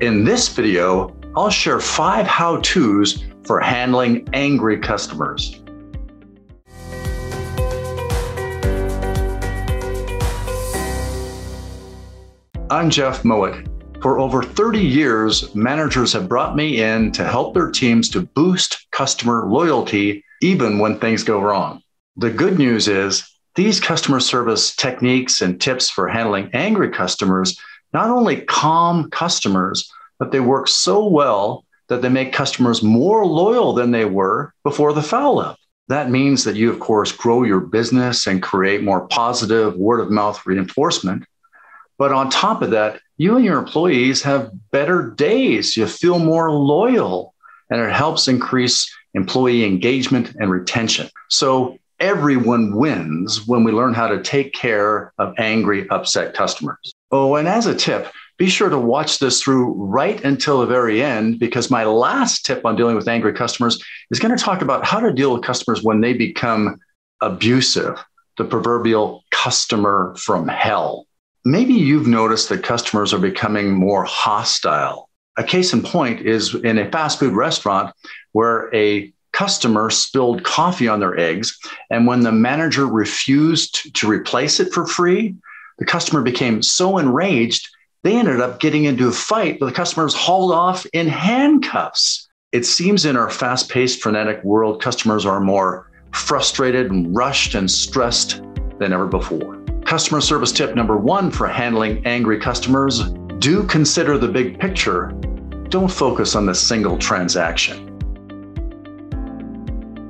In this video, I'll share 5 how-tos for handling angry customers. I'm Jeff Mowatt. For over 30 years, managers have brought me in to help their teams to boost customer loyalty, even when things go wrong. The good news is these customer service techniques and tips for handling angry customers not only calm customers, but they work so well that they make customers more loyal than they were before the foul up. That means that you, of course, grow your business and create more positive word-of-mouth reinforcement. But on top of that, you and your employees have better days. You feel more loyal, and it helps increase employee engagement and retention. So everyone wins when we learn how to take care of angry, upset customers. Oh, and as a tip, be sure to watch this through right until the very end, because my last tip on dealing with angry customers is going to talk about how to deal with customers when they become abusive, the proverbial customer from hell. Maybe you've noticed that customers are becoming more hostile. A case in point is in a fast food restaurant where a customer spilled coffee on their eggs, and when the manager refused to replace it for free, the customer became so enraged, they ended up getting into a fight, but the customers hauled off in handcuffs. It seems in our fast-paced, frenetic world, customers are more frustrated and rushed and stressed than ever before. Customer service tip number 1 for handling angry customers: do consider the big picture. Don't focus on the single transaction.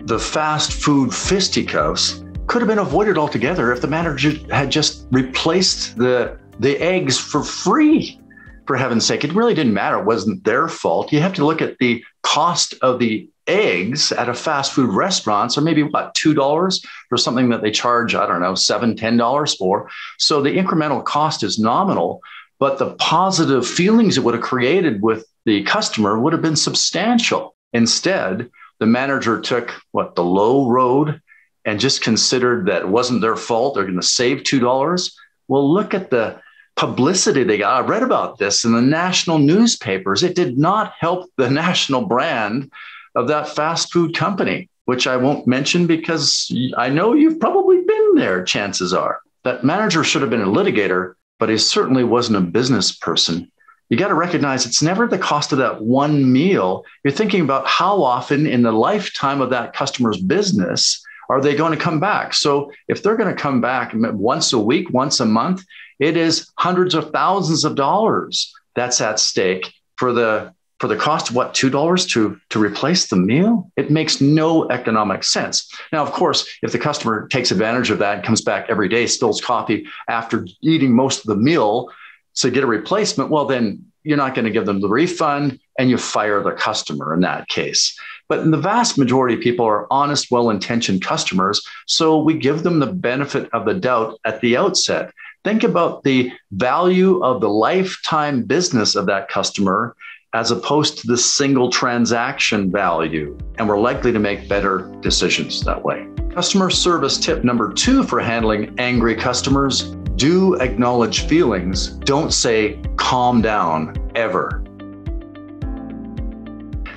The fast food fisticuffs could have been avoided altogether if the manager had just replaced the eggs for free. For heaven's sake, it really didn't matter. It wasn't their fault. You have to look at the cost of the eggs at a fast food restaurant. So maybe $2 for something that they charge, I don't know, $7, $10 for. So the incremental cost is nominal, but the positive feelings it would have created with the customer would have been substantial. Instead, the manager took the low road and just considered that it wasn't their fault. They're going to save $2. Well, look at the publicity they got. I read about this in the national newspapers. It did not help the national brand of that fast food company, which I won't mention because I know you've probably been there, chances are. That manager should have been a litigator, but he certainly wasn't a business person. You got to recognize it's never the cost of that one meal. You're thinking about how often in the lifetime of that customer's business are they going to come back? So if they're going to come back once a week, once a month, it is hundreds of thousands of dollars that's at stake for the cost of $2 to replace the meal. It makes no economic sense. Now, of course, if the customer takes advantage of that and comes back every day, spills coffee after eating most of the meal to get a replacement, well, then you're not going to give them the refund and you fire the customer in that case. But in the vast majority of people are honest, well-intentioned customers, so we give them the benefit of the doubt at the outset. Think about the value of the lifetime business of that customer as opposed to the single transaction value, and we're likely to make better decisions that way. Customer service tip number 2 for handling angry customers: do acknowledge feelings. Don't say, calm down, ever.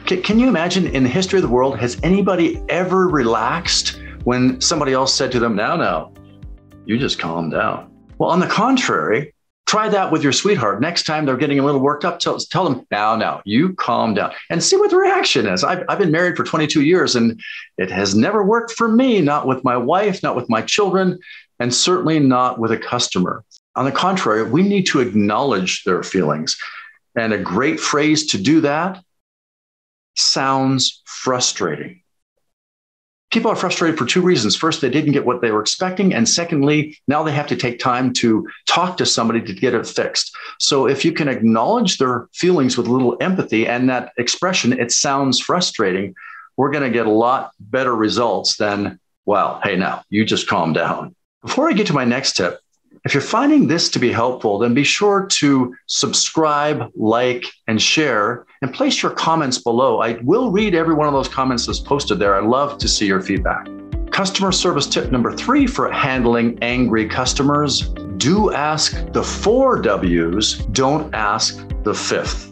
Can you imagine in the history of the world, has anybody ever relaxed when somebody else said to them, now, you just calm down? Well, on the contrary, try that with your sweetheart. Next time they're getting a little worked up, tell them, now, you calm down, and see what the reaction is. I've been married for 22 years, and it has never worked for me, not with my wife, not with my children, and certainly not with a customer. On the contrary, we need to acknowledge their feelings. And a great phrase to do that: sounds frustrating. People are frustrated for 2 reasons. First, they didn't get what they were expecting. And secondly, now they have to take time to talk to somebody to get it fixed. So if you can acknowledge their feelings with a little empathy and that expression, it sounds frustrating, we're going to get a lot better results than, well, hey, now you just calm down. Before I get to my next tip, if you're finding this to be helpful, then be sure to subscribe, like, and share, and place your comments below. I will read every one of those comments that's posted there. I love to see your feedback. Customer service tip number 3 for handling angry customers: do ask the 4 W's, don't ask the 5th.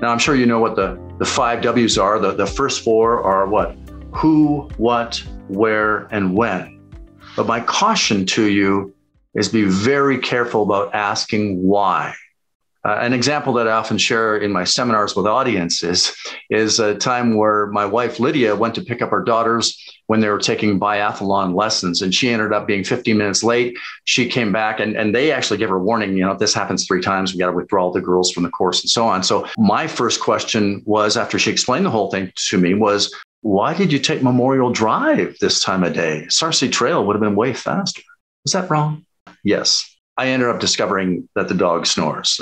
Now, I'm sure you know what the 5 W's are. The first 4 are what? Who, what, where, and when. But my caution to you is be very careful about asking why. An example that I often share in my seminars with audiences is a time where my wife, Lydia, went to pick up her daughters when they were taking biathlon lessons, and she ended up being 15 minutes late. She came back and they actually gave her a warning, if this happens 3 times, we got to withdraw all the girls from the course and so on. So my first question was, after she explained the whole thing to me, was, why did you take Memorial Drive this time of day? Sarcee Trail would have been way faster. Is that wrong? Yes. I ended up discovering that the dog snores.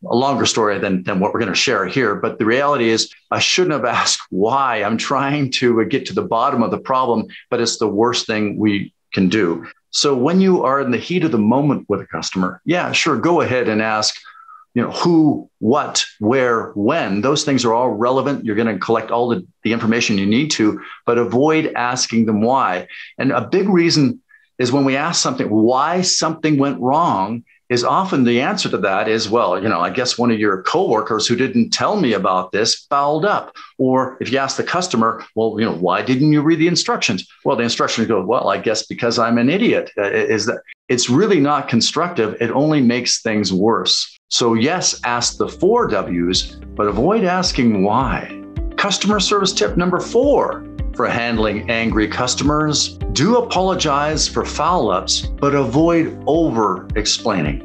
A longer story than what we're going to share here. But the reality is I shouldn't have asked why. I'm trying to get to the bottom of the problem, but it's the worst thing we can do. So when you are in the heat of the moment with a customer, yeah, sure, go ahead and ask, who, what, where, when. Those things are all relevant. You're going to collect all the information you need to, but avoid asking them why. And a big reason is when we ask something, why something went wrong, is often the answer to that is, well, I guess one of your coworkers who didn't tell me about this fouled up. Or if you ask the customer, well, why didn't you read the instructions? Well, the instructions go, well, I guess because I'm an idiot. Is that it's really not constructive. It only makes things worse. So yes, ask the 4 W's, but avoid asking why. Customer service tip number 4. For handling angry customers, do apologize for foul-ups, but avoid over-explaining.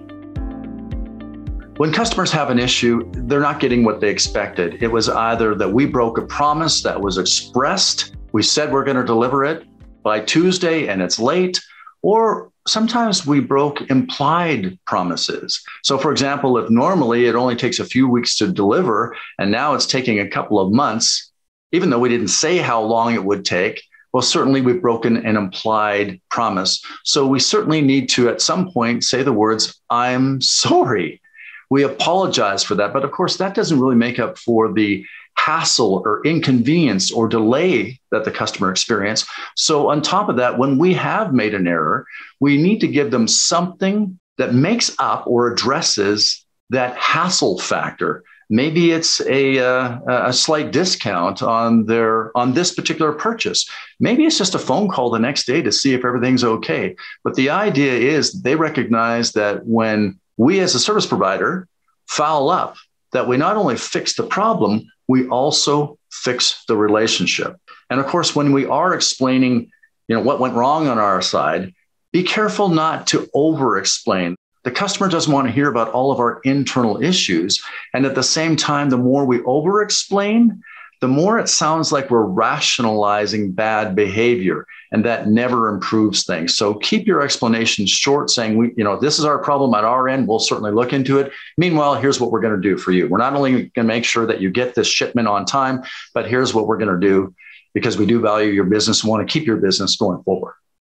When customers have an issue, they're not getting what they expected. It was either that we broke a promise that was expressed, we said we're going to deliver it by Tuesday and it's late, or sometimes we broke implied promises. So for example, if normally it only takes a few weeks to deliver, and now it's taking a couple of months, even though we didn't say how long it would take, well, certainly we've broken an implied promise. So we certainly need to, at some point, say the words, I'm sorry. We apologize for that. But of course, that doesn't really make up for the hassle or inconvenience or delay that the customer experienced. So on top of that, when we have made an error, we need to give them something that makes up or addresses that hassle factor. Maybe it's a slight discount on this particular purchase. Maybe it's just a phone call the next day to see if everything's okay. But the idea is they recognize that when we as a service provider foul up, that we not only fix the problem, we also fix the relationship. And of course, when we are explaining, what went wrong on our side, be careful not to over-explain. The customer doesn't want to hear about all of our internal issues. And at the same time, the more we over-explain, the more it sounds like we're rationalizing bad behavior, and that never improves things. So keep your explanations short, saying, this is our problem at our end. We'll certainly look into it. Meanwhile, here's what we're going to do for you. We're not only going to make sure that you get this shipment on time, but here's what we're going to do because we do value your business and want to keep your business going forward.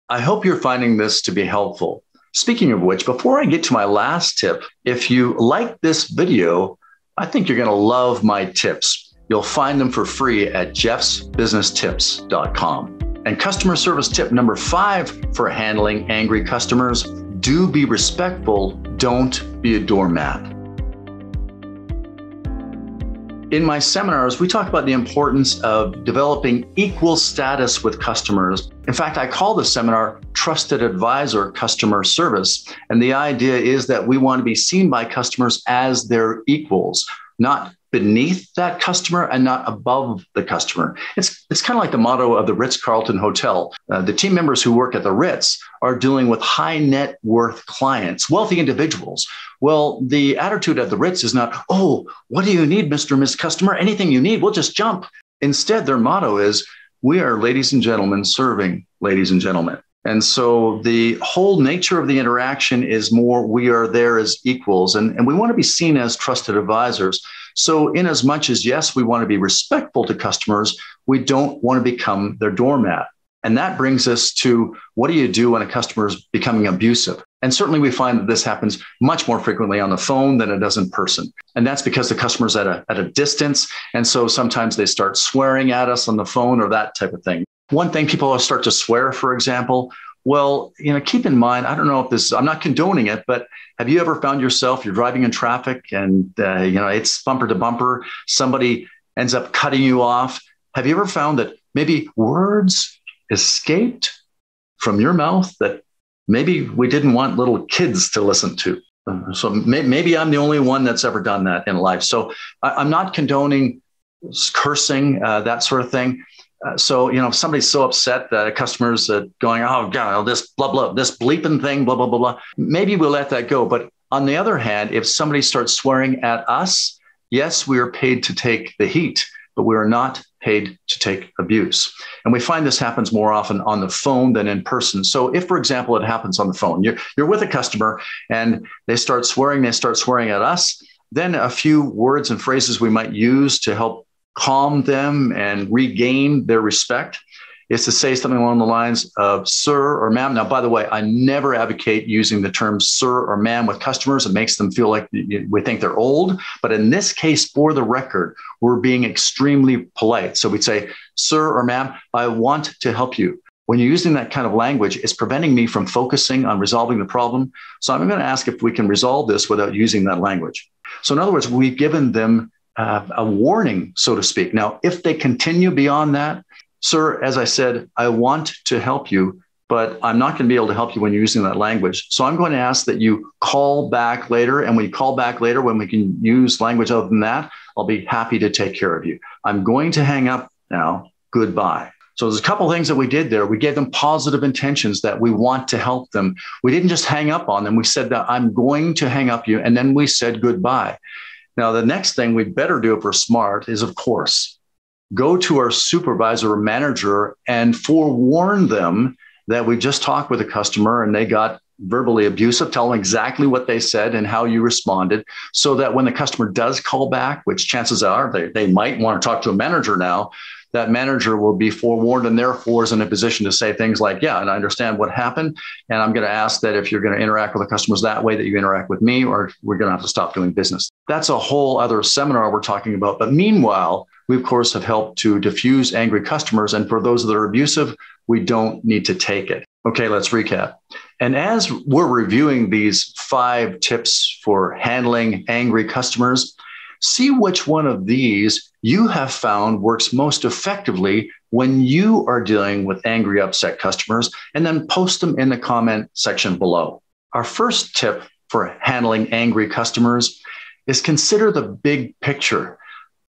I hope you're finding this to be helpful. Speaking of which, before I get to my last tip, if you like this video, I think you're going to love my tips. You'll find them for free at jeffsbusinesstips.com. And customer service tip number 5 for handling angry customers, do be respectful, don't be a doormat. In my seminars, we talk about the importance of developing equal status with customers. In fact, I call the seminar Trusted Advisor Customer Service. And the idea is that we want to be seen by customers as their equals, not beneath that customer and not above the customer. It's kind of like the motto of the Ritz-Carlton Hotel. The team members who work at the Ritz are dealing with high net worth clients, wealthy individuals. Well, the attitude at the Ritz is not, oh, what do you need, Mr. and Miss Customer? Anything you need, we'll just jump. Instead, their motto is, we are ladies and gentlemen serving ladies and gentlemen. And so the whole nature of the interaction is more, we are there as equals, and we want to be seen as trusted advisors. So in as much as, yes, we want to be respectful to customers, we don't want to become their doormat. And that brings us to, what do you do when a customer is becoming abusive? And certainly we find that this happens much more frequently on the phone than it does in person. And that's because the customer's at a distance. And so sometimes they start swearing at us on the phone or that type of thing. One thing, people start to swear, for example, Well, keep in mind, I don't know if I'm not condoning it, but have you ever found yourself, you're driving in traffic and, it's bumper to bumper, somebody ends up cutting you off. Have you ever found that maybe words escaped from your mouth that maybe we didn't want little kids to listen to? So maybe I'm the only one that's ever done that in life. So I'm not condoning cursing, that sort of thing. So, if somebody's so upset that a customer's going, oh, God, this blah, blah, this bleeping thing, blah, blah, blah, blah, maybe we'll let that go. But on the other hand, if somebody starts swearing at us, yes, we are paid to take the heat, but we are not paid to take abuse. And we find this happens more often on the phone than in person. So if, for example, it happens on the phone, you're with a customer and they start swearing at us, then a few words and phrases we might use to help calm them and regain their respect is to say something along the lines of sir or ma'am. Now, by the way, I never advocate using the term sir or ma'am with customers. It makes them feel like we think they're old. But in this case, for the record, we're being extremely polite. So we'd say, sir or ma'am, I want to help you. When you're using that kind of language, it's preventing me from focusing on resolving the problem. So I'm going to ask if we can resolve this without using that language. So in other words, we've given them a warning, so to speak. Now, if they continue beyond that, sir, as I said, I want to help you, but I'm not going to be able to help you when you're using that language. So I'm going to ask that you call back later. And when you call back later, when we can use language other than that, I'll be happy to take care of you. I'm going to hang up now. Goodbye. So there's a couple of things that we did there. We gave them positive intentions that we want to help them. We didn't just hang up on them. We said that I'm going to hang up you. And then we said goodbye. Now, the next thing we'd better do if we're smart is, of course, go to our supervisor or manager and forewarn them that we just talked with a customer and they got verbally abusive. Tell them exactly what they said and how you responded so that when the customer does call back, which chances are they might want to talk to a manager now, that manager will be forewarned and therefore is in a position to say things like, yeah, and I understand what happened. And I'm going to ask that if you're going to interact with the customers that way, that you interact with me, or we're going to have to stop doing business. That's a whole other seminar we're talking about. But meanwhile, we, of course, have helped to diffuse angry customers. And for those that are abusive, we don't need to take it. Okay, let's recap. And as we're reviewing these 5 tips for handling angry customers, see which one of these you have found works most effectively when you are dealing with angry, upset customers, and then post them in the comment section below. Our first tip for handling angry customers is consider the big picture.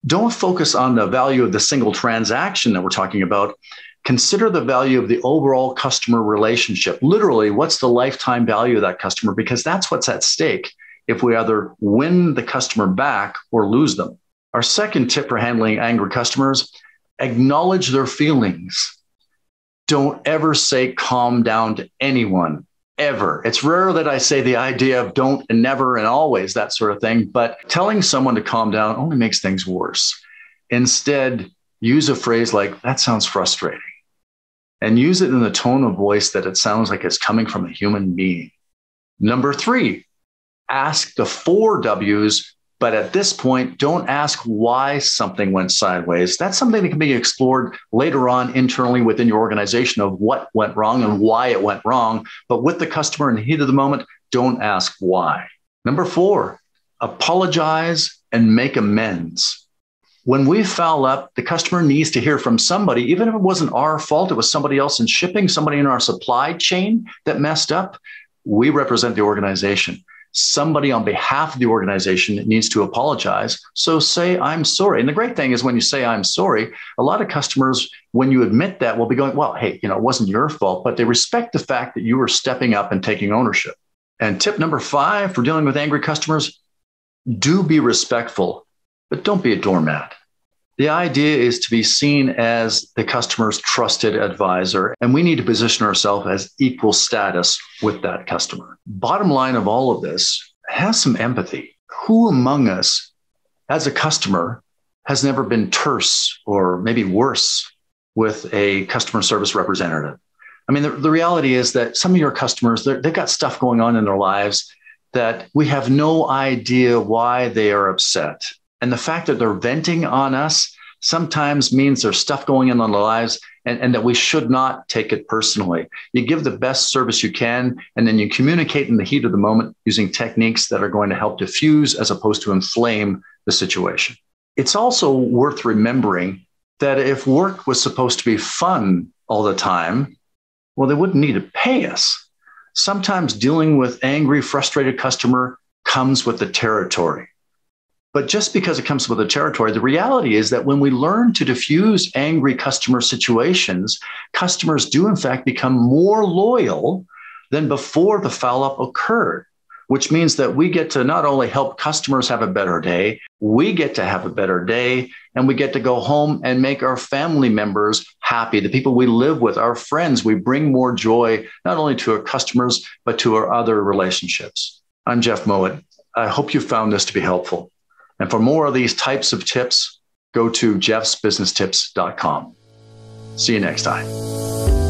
Don't focus on the value of the single transaction that we're talking about. Consider the value of the overall customer relationship. Literally, what's the lifetime value of that customer? Because that's what's at stake if we either win the customer back or lose them. Our second tip for handling angry customers, acknowledge their feelings. Don't ever say calm down to anyone, ever. It's rare that I say the idea of don't and never and always, that sort of thing, but telling someone to calm down only makes things worse. Instead, use a phrase like, that sounds frustrating, and use it in the tone of voice that it sounds like it's coming from a human being. Number 3, ask the 4 W's, but at this point, don't ask why something went sideways. That's something that can be explored later on internally within your organization of what went wrong and why it went wrong. But with the customer in the heat of the moment, don't ask why. Number 4, apologize and make amends. When we foul up, the customer needs to hear from somebody, even if it wasn't our fault, it was somebody else in shipping, somebody in our supply chain that messed up. We represent the organization. Somebody on behalf of the organization needs to apologize. So say, I'm sorry. And the great thing is when you say, I'm sorry, a lot of customers, when you admit that, will be going, well, hey, it wasn't your fault, but they respect the fact that you were stepping up and taking ownership. And tip number 5 for dealing with angry customers, do be respectful, but don't be a doormat. The idea is to be seen as the customer's trusted advisor, and we need to position ourselves as equal status with that customer. Bottom line of all of this, have some empathy. Who among us, as a customer, has never been terse or maybe worse with a customer service representative? I mean, the reality is that some of your customers, they've got stuff going on in their lives that we have no idea why they are upset. And the fact that they're venting on us, sometimes means there's stuff going on in their lives and that we should not take it personally. You give the best service you can, and then you communicate in the heat of the moment using techniques that are going to help diffuse as opposed to inflame the situation. It's also worth remembering that if work was supposed to be fun all the time, well, they wouldn't need to pay us. Sometimes dealing with angry, frustrated customer comes with the territory. But just because it comes with the territory, the reality is that when we learn to diffuse angry customer situations, customers do in fact become more loyal than before the foul up occurred, which means that we get to not only help customers have a better day, we get to have a better day, and we get to go home and make our family members happy, the people we live with, our friends. We bring more joy, not only to our customers, but to our other relationships. I'm Jeff Mowatt. I hope you found this to be helpful. And for more of these types of tips, go to jeffsbusinesstips.com. See you next time.